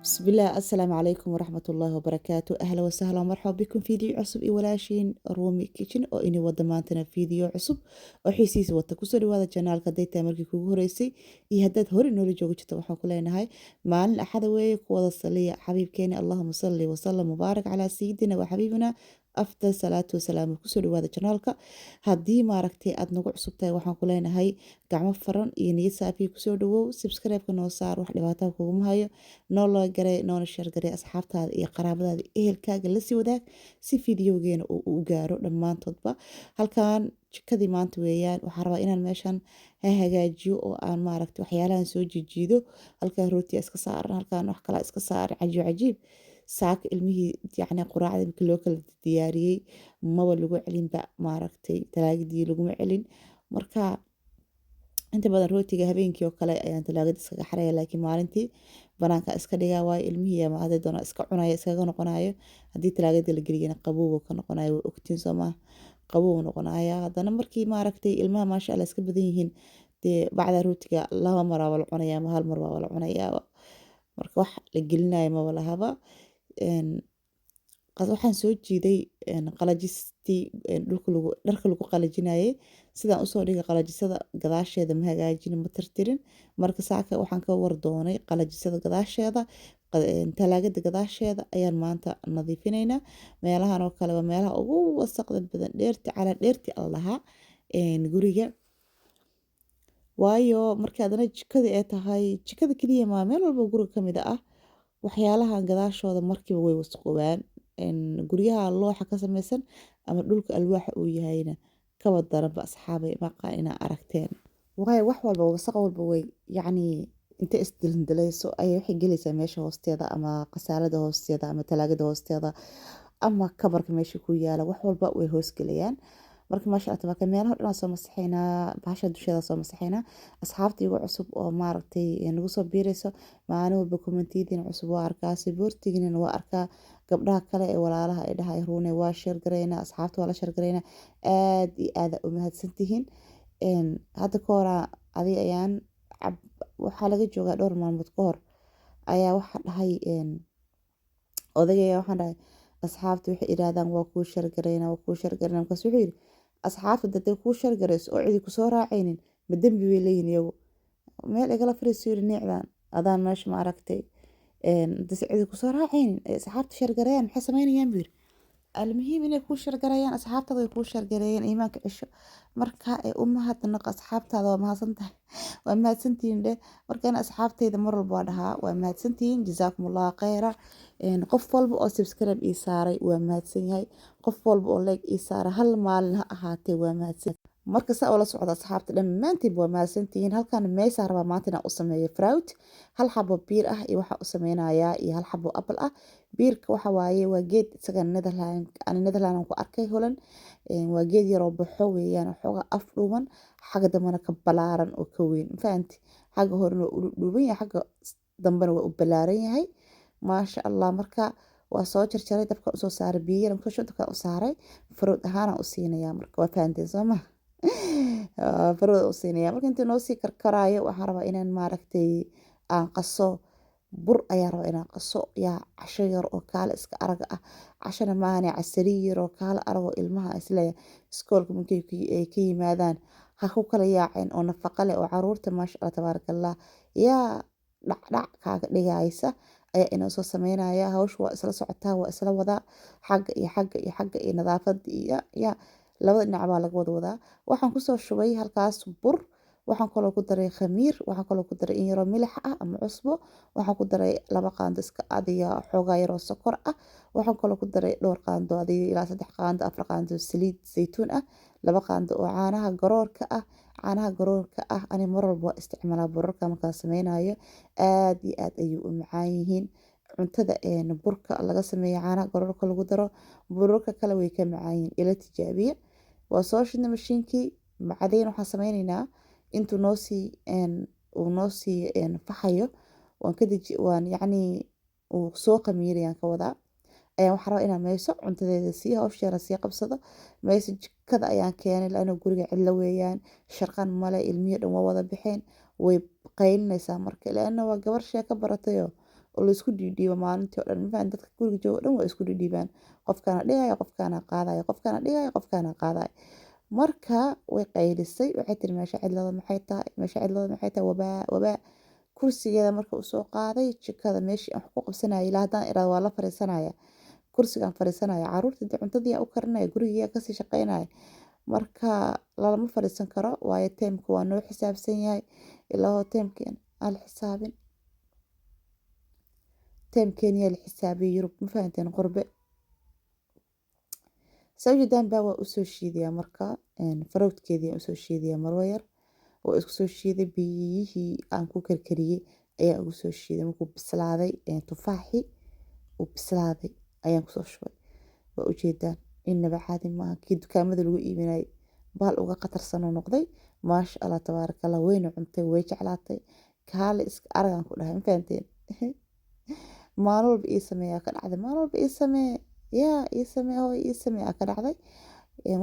بسم الله السلام عليكم ورحمة الله وبركاته أهلا وسهلا ومرحبا بكم فيديو عصب إي ولاشين رومي كيتشن أو إني ودا maantana فيديو عصب oo xiisiisa wata kusoo dhawaada janaalka hadday tahay markii kugu horeysay iyo haddaad hore noola jooga jirta waxaan ku leenahay maalin axada weeye kuwada saliya xabiibkeeni allahuma salli wasallam mubaarak calaa sayidina wa xabiibina afdal salaatu wasalaam kusoo dhawaada janaalka haddii maaragtay aad nagu cusub tahay waxaan ku leenahay gacmo faran iyo niyad saafiya kusoo dhawow subscribe-ka noo saar wax dhibaataa kuguma hayo noo loo garay noona sheergaray asxaabtaada iyo qaraabadaada ehelkaaga lasii wadaag si fideogeena uu u gaaro dhammaantoodba halkan jikadii maanta weeyaan waxaan rabaa inaan meeshan hagaajiyo oo aan maaragtay waxyaalahan soo jijiido halkan rootiya iska saaran halkan wax kala iska saaran cajiib saaka ilmihii yacni quraacda markii loo kala diyaariyey maba lagu celinba maaragtay talaagidii laguma celin marka inta badan rootiga habeenkii oo kale ayaan talaagada iskaga xaraya laakiin maalintii banaanka iska dhigaa waayo ilmihii ama hadday doona iska cunaya iskaga noqonayo haddii talaagada la geliyana qabowba ka noqonayo waa ogtiin soo maaha qabow noqonaya haddana markii maaragtay ilmaha maasha allah iska badan yihiin dee bacda rootiga laba mar waa la cunaya ama hal mar waa la cunayaa marka wax la gelinayo maba lahaba waxaan soo jiiday qalajistii dharka lagu qalajinayay sidaan usoo dhigay qalajisada gadaasheeda ma hagaajin ma tirtirin marka saaka waxaan ka wardoonay qalajisada gadaasheeda talaagada gadaasheeda ayaan maanta nadiifinaynaa meelahan oo kale waa meelaha ugu wasaqda badan dheerti calaa dheerti allaha guriga waayo markii adana jikada ee tahay jikada keliya maa meel walba guriga kamid ah waxyaalahan gadaashooda markiiba way wasaqoobaan guryaha looxa ka samaysan ama dhulka alwaaxa uu yahayna kaba daranba asxaabay maqaan inaa aragteen waayo wax walba wasaq walba way yacni inta isdilindilayso ayay waxay gelaysaa meesha hoosteeda ama qasaalada hoosteeda ama talaagada hoosteeda ama kabarka meesha ku yaala wax walba way hoosgelayaan marka maasha allah tabaaraka meelaha dhan soo masaxaynaa bahasha dusheeda soo masaxaynaa asxaabta igu cusub oo maaragtay nagu soo biirayso maalin walba kommentiyadiina cusub waa arkaa saboortigiina waa arkaa gabdhaha kale ee walaalaha ay dhahay ruune waa sheergaraynaa asxaabta waa la sheergaraynaa aad iyo aad u mahadsantihiin hadda ka hora adi ayaan waxaa laga joogaa dhowr maalmood ka hor ayaa waxaa dhahay odagaya waxaan dhahay asxaabta waxay idhaahdaan waa kuu sheergaraynaa markaas wuxuu yidhi asxaabta daday kuu sheergarayso oo cidi kusoo raacaynin ma dembi bay leeyihin iyagu meel igala fariiso yidhi niicdan adaan meesha ma aragtay dase cidi kusoo raacaynin ay asxaabta sheergarayaan maxay samaynayaan buu yidhi المهم inay kuu shargarayaan asxaabtaada way kuu shargareeyeen iimaanka cisho marka u mahadnaq asxaabtaada waa mahadsantahay waa mahadsantihiin dheh markaan asxaabtayda mar walba waa dhahaa waa mahadsantihiin jazaakumullahu khayra qof walba oo subscribe ii saaray waa mahadsan yahay qof walba oo like ii saaray hal maalin ha ahaatee waa mahadsan marka saa ula socda asxaabta dhammaantiin waa mahadsantihiin halkan meeshaa rabaa maanta inaan u sameeyo fruit hal xabo biir ah iyo waxaa u sameynayaa iyo hal xabo apple ah biirka waxa waaye waa geed isaga Netherland ku arkay holan waa geed yaroo baxo weeyaan xooga af dhuuban xagga dambana ka balaaran oo ka weyn fahanti xagga horena waa u dhuuban yahay xagga dambana waa u balaaran yahay maasha allah marka waa soo jarjaray dabka usoo saaray biyo yar marka dabka u saaray fruit ahaan u siinayaa marka waa fahanteen soo ma fruit u siinayaa marka intii noo sii karkaraayo waxaan rabaa inaan maaragtay aan qaso bur ayaa rabaa inaan qaso yaa casho yar oo kaale iska araga ah cashana maahane casari yar oo kaale aragoo ilmaha isleeya iskoolka markay ka yimaadaan ha ku kala yaaceen oo nafaqa leh oo caruurta maasha allah tabaarakallah yaa dhacdhac kaaga dhigaysa ayaa inoo soo sameynaya hawsha waa isla socotaa waa isla wadaa xagga iyo nadaafada iyo yaa labada dhinac baa laga wada wadaa waxaan kusoo shubay halkaas bur waxaan kaloo ku daray khamiir waxaan kaloo ku daray in yaroo milix ah ama cusbo waxaan ku daray 2 qaando iska adiga xoogaa yaroo sokor ah waxaan kaloo ku daray dhowr qaando adiga ilaa 3 qaando 4 qaando saliid saytuun ah 2 qaando oo caanaha garoorka ah ani mar walba isticmaalaa burarka markaan sameynayo aad iyo aad ayuu u macaan yihiin cuntada burka laga sameeyo caanaha garoorka lagu daro burarka kale way ka macaan yihiin ila tijaabiya waa soo shidna mashiinkii macadayn waxaan sameynaynaa intuu noo sii faxayo waan yacni uu soo qamiirayaan ka wadaa ayaan waxaan rabaa inaan meesho cuntadeeda sii hawsheena sii qabsado meesha jikada ayaan keenay laana guriga cidlo weeyaan sharqan male ilmihi dhan waa wada baxeen way qaylinaysaa marka laana waa gabar sheeko baratay oo la isku dhiidhiibo maalintii oo dhan ma fahan dadka guriga jooga dhan waa isku dhiidhiibaan qofkaana dhigayo qofkaana qaadayo qofkaana dhigayo qofkaana qaadayo marka way qaylisay waxay tiri meesha cidlada maxay tahay meesha cidlada maxay tahay wabaa kursigeeda marka uu soo qaaday jikada meeshii aan wax ku qabsanayay ilaa haddaan iraado waa la fariisanaya kursigaan fariisanaya caruurta dee cuntadii aan u karinaya gurigiyaa kasii shaqaynaya marka lalama fariisan karo waayo teemka waa noo xisaabsan yahay ilaa teemkeen aan la xisaabin teemkeeniyaa la xisaabiya yurub ma fahanteen qurbe sawjadan baa waa usoo shiidayaa marka farowdkeedii aan usoo shiidayaa marwo yar oo isku soo shiiday biyihii aan ku karkariyey ayaa ugu soo shiiday markuu bislaaday tufaaxii uu bislaaday ayaan kusoo shubay waa ujeedaan inaba caadi maaha kii dukaamada lagu iibinayay baal uga qatarsanoo noqday maasha allah tabaaraka allah weyna cuntay way jeclaatay kaale iska aragaan ku dhahay ma fahanteen maalin walba ii sameeyaa ka dhacday maalin walba ii samee yaa ii samee hooy ii samee aa ka dhacday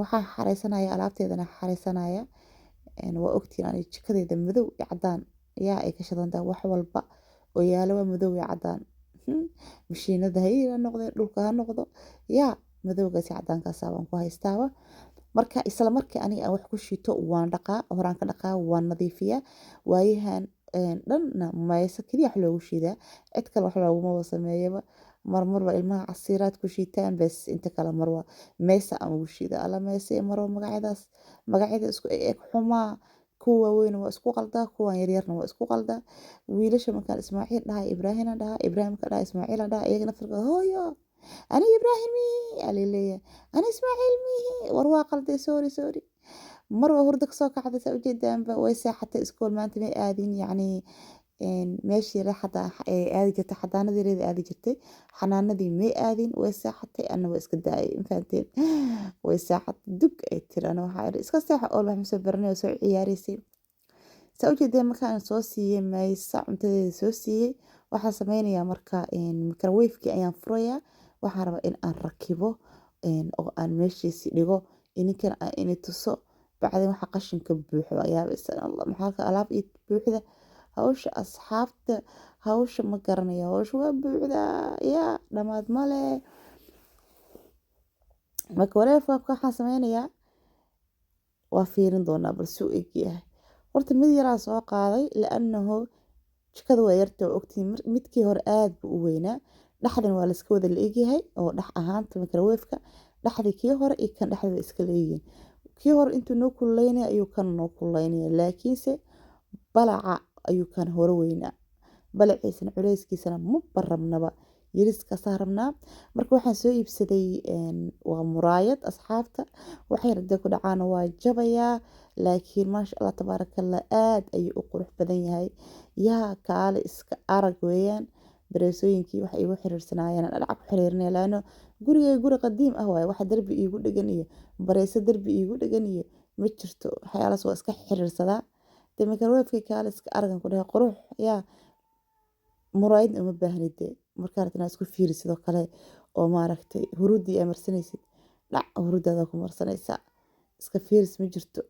waxaan xareysanaya alaabteedana xareysanaya waa ogtiin ani jikadeeda madow iyo cadaan yaa ay ka shadantaa wax walba oo yaalo waa madow iyo cadaan mashiinada ha noqdeen dhulka ha noqdo yaa madowgaasi cadaankaasa waan ku haystaaba marka isla markii aniga aan wax ku shito waan dhaqaa horaan ka dhaqaa waan nadiifiyaa waayahan dhanna maysa keliya wax loogu shiidaa cid kale wax looguma sameeyaba marmarba ilmaha casiiraad ku shiitaan bes inta kale marwa meesa aan ugu shiida alla meesa marwa magacyada isku eg xumaa kuwa waaweyn waa isku qaldaa kuwan yaryarna waa isku qaldaa wiilasha markaan ismaaciil dhahay ibraahim aan dhahaa ibraahimka dhahay ismaaciil aan dhahaa iyagana firka hooyo ani ibraahimi alileeya ani ismaaciil mihi war waa qalday sorry marwa hurda kasoo kacday saa ujeedaanba way saaxatay iskool maanta may aadin yacni meeshii raxada aadi jirtay xadaanadeeda aadi jirtay xanaanadii may aadin way saaxatay ana waa iska daayay infaanteen way saaxatay dug ay tiri ana waxaa iri iska seexa oo wax masoo baranay oo soo ciyaaraysay saa ujeedeen markaan soo siiyey maysa cuntadeeda soo siiyey waxaa sameynayaa marka microwavekii ayaan furayaa waxaan rabaa in aan rakibo oo aan meeshiisi dhigo ininkana aan ini tuso bacdin waxa qashinka buuxo ayaaba isan allah maxaa alaab ii buuxda hawsha asxaabta hawsha ma garanayo hawsha waa buuxdaa yaa dhamaad male marka wareefka waxaan sameynayaa waa fiirin doonaa bal suu egyahay horta mid yaraa soo qaaday laanahu jikada waa yarta oo ogtiin midkii hore aad buu u weynaa dhaxdan waa layska wada la egyahay oo dhex ahaanta microwaveka dhaxdii kii hore iyo kan dhexda waa iska leeyihiin kii hore intuu noo kululeynaya ayuu kan noo kululeynaya laakiinse balaca ayuu kan hore weynaa balaciisana culeyskiisana ma barabnaba yariskaasaa rabnaa marka waxaan soo iibsaday waa muraayad asxaabta waxay radee ku dhacaana waa jabayaa laakiin maasha allah tabaarakallah aad ayuu u qurux badan yahay yaa kaale iska arag weeyaan bareesooyinkii wax iigu xiriirsanaayeen dhinaca ku xiriirinaya laano gurigay guri qadiim ah waaye waxa darbi iigu dhegan iyo bareeso darbi iigu dhegan iyo ma jirto waxyaalaas waa iska xiriirsadaa dee microwavekii kaale iska aragan ku dhahay qurux yaa muraayadna uma baahnide markaa rabtana isku fiiri sidoo kale oo maaragtay hurudii ay marsanaysid dhac hurudaada ku marsanaysaa iska fiiris ma jirto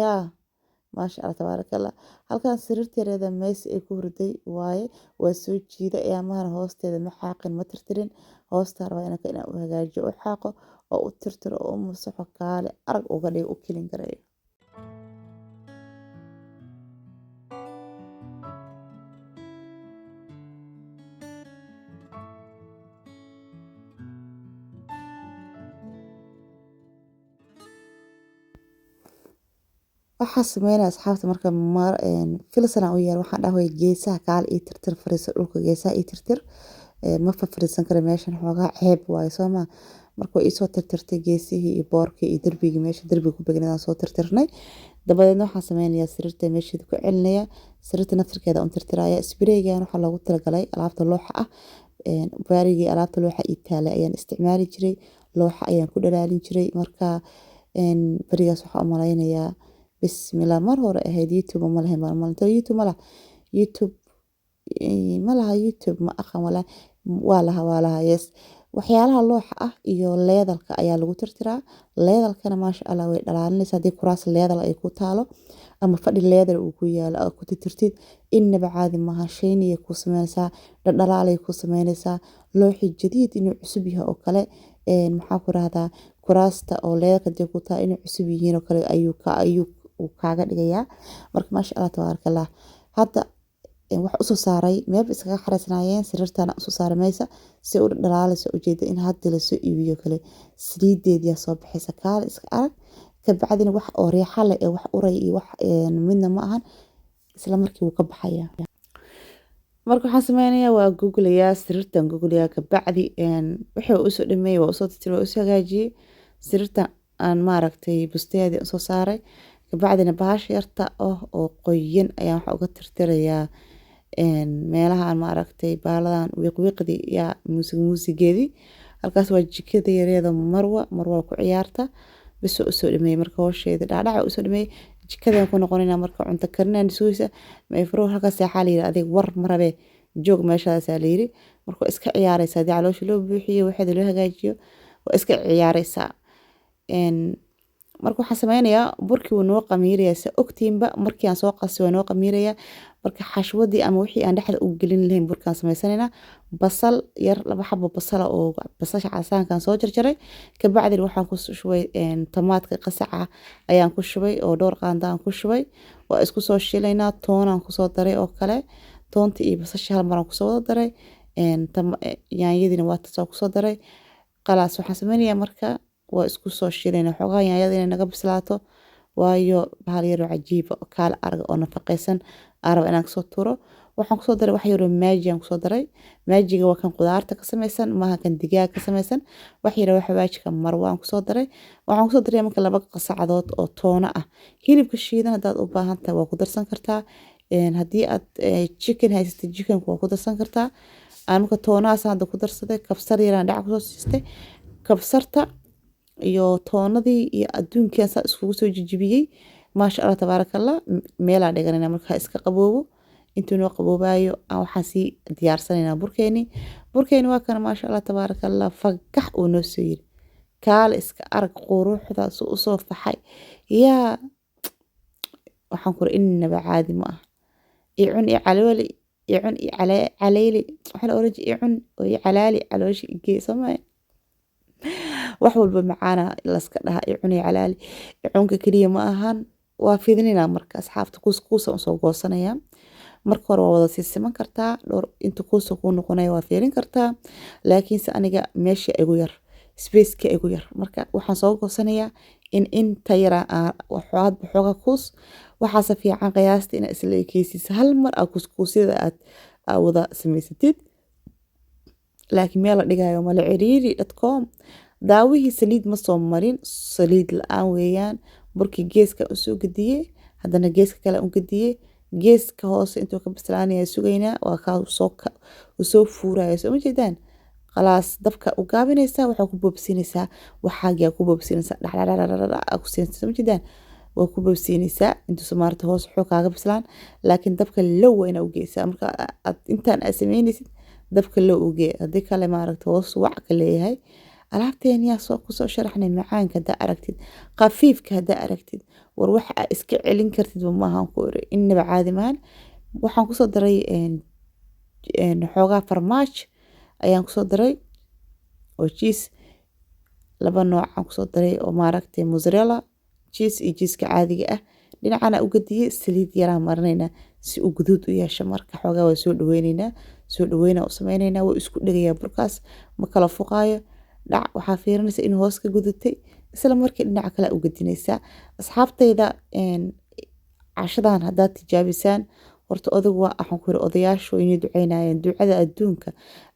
yaa maasha allah tabaarakallah halkan sariirteeda mees ay ku hurday waaye waa soo jiida ayaa mahana hoosteeda ma xaaqin ma tirtirin hoosta rabaa inaan u hagaajiyo u xaaqo oo u tirtiro oo u masaxo kaale arag uga dhigo u kelin gareeyo waxaa sameynaya asxaabta marka filsana u yeer waxaan dhahay geesaha kaale ii tirtir fariiso dhulka geesaha ii tirtir ma fariisan karo meeshan xoogaa ceeb waaye sooma marka way isoo tirtirtay geesihii iyo boorkii iyo darbigii meesha darbiga ku begnadaan soo tirtirnay dabadeedna waxaan sameynayaa sariirta meesheeda ku celinaya sariirta naftirkeeda un tirtiraya isbareygan waxaa loogu talagalay alaabta looxa ah baarigii alaabta looxa ii taalay ayaan isticmaali jiray looxa ayaan ku dhalaalin jiray marka barigaas waxaa u malaynayaa bismillah mar hore ahayd youtube ma lahayn maalinta youtube ma laha youtube ma aqan waa laha yes waxyaalaha looxa ah iyo leedalka ayaa lagu tirtiraa leedalkana maasha allah way dhalaalinaysa haddii kuraas leedal ay ku taalo ama fadhi leather uu ku yaalo aad ku tirtirtid innaba caadi maaha shaynaya kuu sameynaysaa dhaldhalaalay kuu sameynaysaa looxi jadiid inuu cusub yahay oo kale maxaa ku rahdaa kuraasta oo leatherka dee ku tahay inay cusub yihiin oo kale ayuu uu kaaga dhigayaa marka maasha Allah tabaarakallah hadda wax usoo saaray meel iskaga xareysnaayeen sariirtana usoo saaray maysa si u dhalaalayso ujeeda in hadda lasoo iibiyo kale saliideedii soo baxaysa kaale iska arag ka bacdina wax oo riixa leh ee wax uray iyo wax midna ma ahan isla markii wuu ka baxayaa marka waxaan sameynayaa waa googlayaa sariirtan googlayaa ka bacdi wixii uu soo dhameeyay waa usoo tirtiray waa usoo hagaajiyay sariirtan aan maaragtay busteedii usoo saaray ka bacdina bahasha yarta oo qoyan ayaan waxa uga tirtirayaa meelahan maaragtay baaladan wiiqwiiqdi yaa muusigeedii halkaas waa jikada yareeda marwa ku ciyaarta bisoo usoo dhameeyay marka howsheeda dhaadhaca usoo dhameeyay jikadan ku noqonayna marka cunto karinaan sugaysa mayfro halkaas waxaa la yiri adeeg war marabe joog meeshaas la yiri marka iska ciyaaraysa caloosha loo buuxiyo waxa loo hagaajiyo waa iska ciyaaraysa marka waxaan sameynayaa burkii uu noo qamiiraya sa ogtiinba markii aan soo qasay waa noo qamiiraya marka xashwadii ama wixii aan dhexda u gelin lahayn burkaan sameysanaynaa basal yar laba xabo basal oo basasha casaankan soo jarjaray ka bacdina waxaan ku shubay tamaadka qasaca ayaan ku shubay oo dhowr qaanda aan ku shubay waa isku soo shiilaynaa toonaan ku soo daray oo kale toonta iyo basasha hal mar aan ku soo daray yaanyadina waa tasoo ku soo daray qalaas waxaan sameynayaa marka waa isku soo shiilaynaa xogaa yaanyada inay naga bislaato waayo bahal yar oo cajiib oo kaal arag oo nafaqaysan arab inaan kasoo turo waxaan kusoo daray wax yar oo maaji aan kusoo daray maajiga waa kan qudaarta ka samaysan maaha kan digaag ka samaysan wax yar oo xawaajka marwa aan kusoo daray waxaan kusoo daray marka laba qasacadood oo toono ah hilibka shiidan hadaad u baahan tahay waa ku darsan kartaa haddii aad chicken haysatid chickenka waa ku darsan kartaa aan marka toonahaas hadda ku darsaday kabsar yaraan dhac kusoo siistay kabsarta iyo toonadii iyo adduunkiisa saa iskugu soo jijibiyay maasha Allah tabaarakallah meelaan dhiganayna marka iska qaboobo intuu noo qaboobayo aan waxaan sii diyaarsanaynaa burkeeni waa kana maasha Allah tabaarakallah fagax uu noo soo yiri kaal iska arag quruxda u soo faxay yaa waxaan ku innaba caadi ma ah icun i calooli icun i caleeli waxa oranji icun oo i calaali calooshi geesamay wax walba macaana la iska dhaha icun i calaali icunka kaliya ma ahan waa fidinina marka asxaabta kuuskuusa soo goosanaya marka hore waa wada siisiman kartaa dhowr inta kuusa ku noqonaya waa fiirin kartaa laakiinse aniga meesha igu yar spaceka igu yar marka waxaan soo goosanayaa in inta yara waxaad xooga kuus waxaase fiican qiyaasta in isla ekeysiisa hal mar aa kuuskuusyada aad wada samaysatid laakiin meel la dhigayo mala ciriiri.com daawihii saliid ma soo marin saliid la-aan weeyaan burkii geeska u soo gadiyey haddana geeska kale u gadiyey geeska hoose intuu ka bislaanaya sugaynaa waa kaa soo fuuraya soo ma jeedaan khalaas dabka u gaabinaysaa waxaa ku boobsiinaysaa waxaagaa ku boobsiinaysaa dhacdhacdhacdhacdhac ku siinaysaa soo ma jeedaan waa ku boobsiinaysaa intuu samaarta hoos wuxuu kaaga bislaan laakiin dabka low waa inaa u geysaa marka intaan aad samaynaysid dabka low u gee haddii kale maaragta hoos wac ka leeyahay alaabteen yaa soo kusoo sharaxnay macaanka haddaa aragtid khafiifka haddaa aragtid war waxa aa iska celin kartid maahan ku iri innaba caadi maahan waxaan kusoo daray xoogaa farmaaj ayaan kusoo daray oo cheese laba nooc aan kusoo daray oo maaragtay mozzarella cheese iyo cheeseka caadiga ah dhinacana u gadiyey saliid yaraan marinaynaa si uu guduud u yeesho marka xoogaa waa soo dhaweynaynaa soo dhaweynaa u sameynaynaa waa isku dhegayaa burkaas ma kala fuqaayo dhac waxaa fiirinaysa in hoos ka gudutay isla markii dhinaca kale u gadinaysaa asxaabtayda cashadan haddaad tijaabisaan horta odag waa waxaan ku yiri odayaashu inay duceynayaan ducada adduunka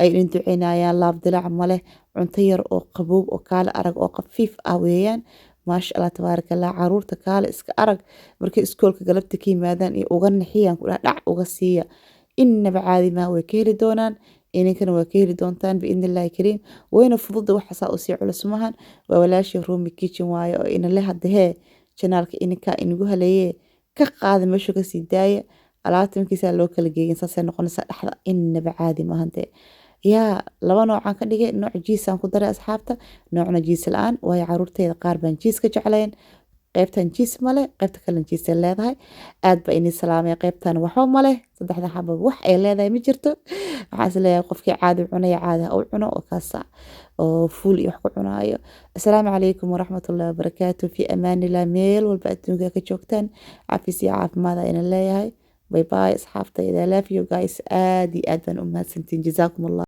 ay idin duceynayaan laab dilaac male cunto yar oo qaboob oo kaale arag oo khafiif ah weeyaan maasha Allah tabaarakallah caruurta kaale iska arag markay iskoolka galabta ka yimaadaan iyo uga nixiyaan ku dhac uga siiya innaba caadi ma way ka heli doonaan ininkana waa ka heli doontaan biidnillaahi kariim wayna fududa waxaasaa usii culus mahan waa walaashii Rumi Kitchen waaye oo ina le hadahee janaalka ininkaa inagu haleeyee ka qaada meeshu ka sii daaya alaabta markiisaa loo kala geeyin saasay noqonaysaa dhexda innaba caadi mahante yaa laba noocaan ka dhigay nooc jiisaan ku daray asxaabta noocna jiis la-aan waayo caruurteyda qaar baan jiis ka jeclayn qaybtan jiis ma leh qaybta kalena jiisay leedahay aad baa inii salaamay qaybtan waxba ma leh saddexda xabo wax ay leedahay ma jirto waxaan is leeyahay qofkii caadi cunaya caadi ha u cuno oo kaasa oo fuul iyo wax ku cunaayo asalaamu calaykum waraxmatullahi wabarakaatu fi amaanillah meel walba adduunka ka joogtaan cafis iyo caafimaad ayna leeyahay باي باي أصحابتي إذا love you guys آدي آد بان أمهات سنتين جزاكم الله